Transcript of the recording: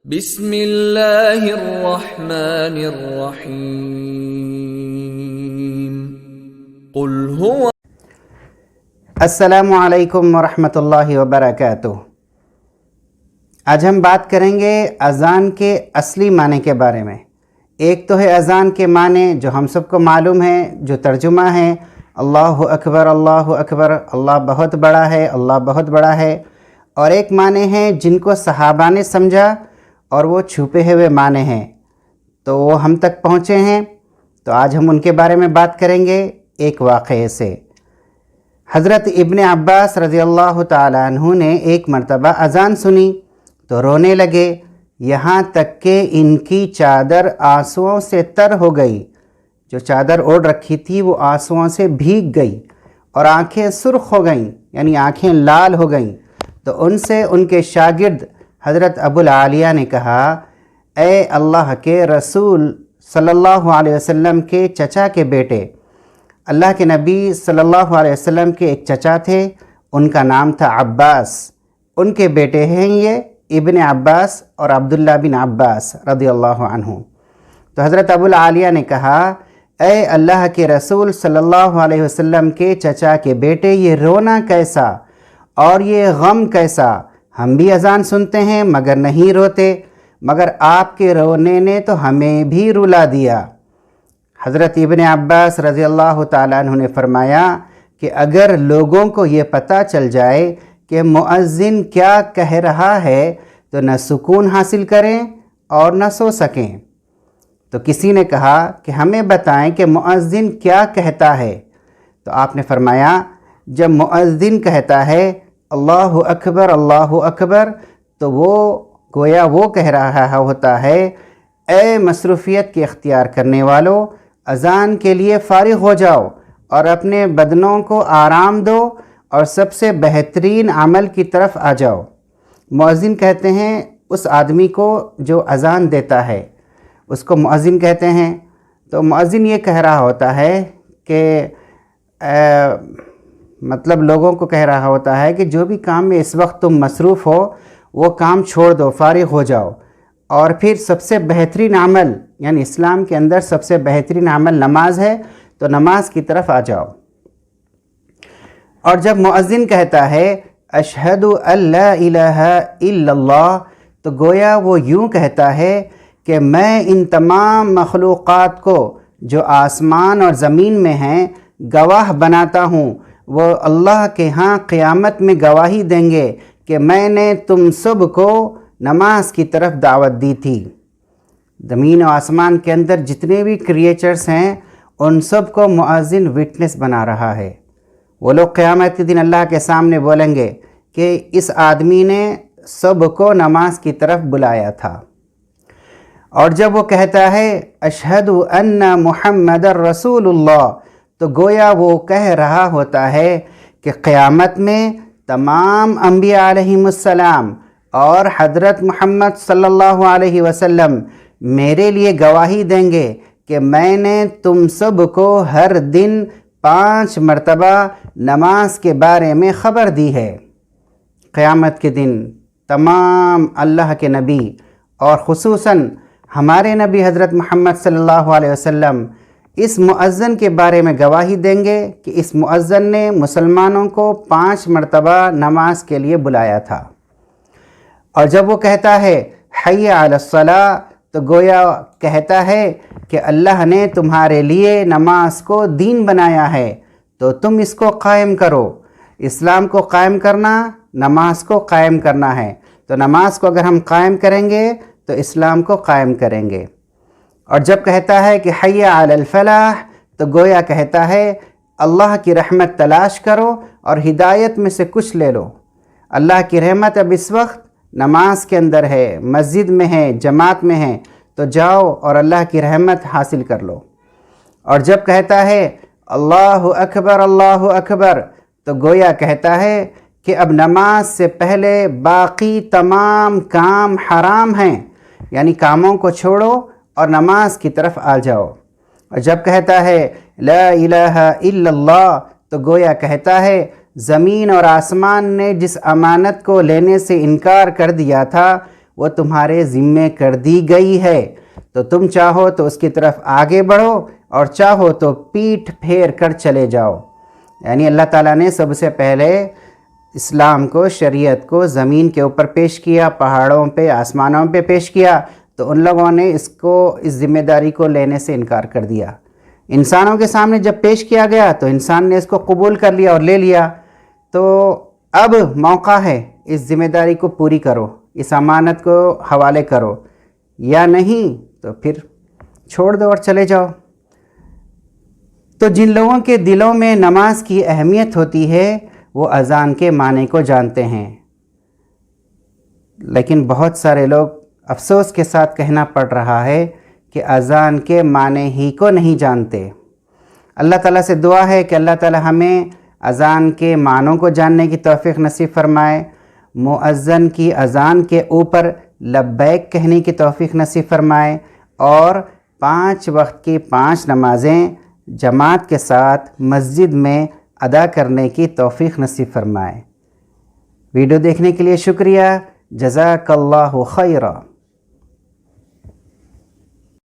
بسم اللہ الرحمن الرحیم قل هو السلام علیکم ورحمۃ اللہ وبرکاتہ۔ آج ہم بات کریں گے اذان کے اصلی معنی کے بارے میں۔ ایک تو ہے اذان کے معنی جو ہم سب کو معلوم ہے، جو ترجمہ ہے اللہ اکبر اللہ اکبر، اللہ بہت بڑا ہے، اللہ بہت بڑا ہے۔ اور ایک معنی ہے جن کو صحابہ نے سمجھا اور وہ چھپے ہوئے معنی ہیں، تو وہ ہم تک پہنچے ہیں، تو آج ہم ان کے بارے میں بات کریں گے ایک واقعے سے۔ حضرت ابن عباس رضی اللہ تعالیٰ عنہ نے ایک مرتبہ اذان سنی تو رونے لگے، یہاں تک کہ ان کی چادر آنسوؤں سے تر ہو گئی۔ جو چادر اوڑھ رکھی تھی وہ آنسوؤں سے بھیگ گئی اور آنکھیں سرخ ہو گئیں، یعنی آنکھیں لال ہو گئیں۔ تو ان سے ان کے شاگرد حضرت ابو العالیہ نے کہا، اے اللہ کے رسول صلی اللہ علیہ وسلم کے چچا کے بیٹے، اللہ کے نبی صلی اللہ علیہ وسلم کے ایک چچا تھے، ان کا نام تھا عباس، ان کے بیٹے ہیں یہ ابن عباس اور عبداللہ بن عباس رضی اللہ عنہ۔ تو حضرت ابو العالیہ نے کہا، اے اللہ کے رسول صلی اللہ علیہ وسلم کے چچا کے بیٹے، یہ رونا کیسا اور یہ غم کیسا؟ ہم بھی اذان سنتے ہیں مگر نہیں روتے، مگر آپ کے رونے نے تو ہمیں بھی رلا دیا۔ حضرت ابن عباس رضی اللہ تعالیٰ عنہ نے فرمایا کہ اگر لوگوں کو یہ پتہ چل جائے کہ مؤذن کیا کہہ رہا ہے تو نہ سکون حاصل کریں اور نہ سو سکیں۔ تو کسی نے کہا کہ ہمیں بتائیں کہ مؤذن کیا کہتا ہے؟ تو آپ نے فرمایا، جب مؤذن کہتا ہے اللہ اکبر تو وہ گویا وہ کہہ رہا ہوتا ہے، اے مصروفیت کے اختیار کرنے والو، اذان کے لیے فارغ ہو جاؤ اور اپنے بدنوں کو آرام دو اور سب سے بہترین عمل کی طرف آ جاؤ۔ مؤذن کہتے ہیں اس آدمی کو جو اذان دیتا ہے، اس کو مؤذن کہتے ہیں۔ تو مؤذن یہ کہہ رہا ہوتا ہے کہ مطلب لوگوں کو کہہ رہا ہوتا ہے کہ جو بھی کام میں اس وقت تم مصروف ہو وہ کام چھوڑ دو، فارغ ہو جاؤ، اور پھر سب سے بہترین عمل، یعنی اسلام کے اندر سب سے بہترین عمل نماز ہے، تو نماز کی طرف آ جاؤ۔ اور جب مؤذن کہتا ہے اشہد ان لا الہ الا اللہ، تو گویا وہ یوں کہتا ہے کہ میں ان تمام مخلوقات کو جو آسمان اور زمین میں ہیں گواہ بناتا ہوں، وہ اللہ کے ہاں قیامت میں گواہی دیں گے کہ میں نے تم سب کو نماز کی طرف دعوت دی تھی۔ زمین و آسمان کے اندر جتنے بھی کریچرز ہیں ان سب کو مؤذن وٹنس بنا رہا ہے۔ وہ لوگ قیامت کے دن اللہ کے سامنے بولیں گے کہ اس آدمی نے سب کو نماز کی طرف بلایا تھا۔ اور جب وہ کہتا ہے اشہد ان محمد رسول اللہ، تو گویا وہ کہہ رہا ہوتا ہے کہ قیامت میں تمام انبیاء علیہم السلام اور حضرت محمد صلی اللہ علیہ وسلم میرے لیے گواہی دیں گے کہ میں نے تم سب کو ہر دن 5 مرتبہ نماز کے بارے میں خبر دی ہے۔ قیامت کے دن تمام اللہ کے نبی اور خصوصاً ہمارے نبی حضرت محمد صلی اللہ علیہ وسلم اس مؤذن کے بارے میں گواہی دیں گے کہ اس مؤذن نے مسلمانوں کو 5 مرتبہ نماز کے لیے بلایا تھا۔ اور جب وہ کہتا ہے حی علی الصلاۃ، تو گویا کہتا ہے کہ اللہ نے تمہارے لیے نماز کو دین بنایا ہے، تو تم اس کو قائم کرو۔ اسلام کو قائم کرنا نماز کو قائم کرنا ہے، تو نماز کو اگر ہم قائم کریں گے تو اسلام کو قائم کریں گے۔ اور جب کہتا ہے کہ حی علی الفلاح، تو گویا کہتا ہے اللہ کی رحمت تلاش کرو اور ہدایت میں سے کچھ لے لو۔ اللہ کی رحمت اب اس وقت نماز کے اندر ہے، مسجد میں ہے، جماعت میں ہے، تو جاؤ اور اللہ کی رحمت حاصل کر لو۔ اور جب کہتا ہے اللہ اکبر، تو گویا کہتا ہے کہ اب نماز سے پہلے باقی تمام کام حرام ہیں، یعنی کاموں کو چھوڑو اور نماز کی طرف آ جاؤ۔ اور جب کہتا ہے لا الہ الا اللہ، تو گویا کہتا ہے زمین اور آسمان نے جس امانت کو لینے سے انکار کر دیا تھا وہ تمہارے ذمے کر دی گئی ہے، تو تم چاہو تو اس کی طرف آگے بڑھو اور چاہو تو پیٹھ پھیر کر چلے جاؤ۔ یعنی اللہ تعالیٰ نے سب سے پہلے اسلام کو، شریعت کو زمین کے اوپر پیش کیا، پہاڑوں پہ، آسمانوں پہ پیش کیا، تو ان لوگوں نے اس ذمہ داری کو لینے سے انکار کر دیا۔ انسانوں کے سامنے جب پیش کیا گیا تو انسان نے اس کو قبول کر لیا اور لے لیا، تو اب موقع ہے اس ذمہ داری کو پوری کرو، اس امانت کو حوالے کرو، یا نہیں تو پھر چھوڑ دو اور چلے جاؤ۔ تو جن لوگوں کے دلوں میں نماز کی اہمیت ہوتی ہے وہ اذان کے معنی کو جانتے ہیں، لیکن بہت سارے لوگ افسوس کے ساتھ کہنا پڑ رہا ہے کہ اذان کے معنی ہی کو نہیں جانتے۔ اللہ تعالیٰ سے دعا ہے کہ اللہ تعالیٰ ہمیں اذان کے معنوں کو جاننے کی توفیق نصیب فرمائے، مؤذن کی اذان کے اوپر لبیک کہنے کی توفیق نصیب فرمائے، اور 5 وقت کی 5 نمازیں جماعت کے ساتھ مسجد میں ادا کرنے کی توفیق نصیب فرمائے۔ ویڈیو دیکھنے کے لیے شکریہ، جزاک اللہ خیرہ۔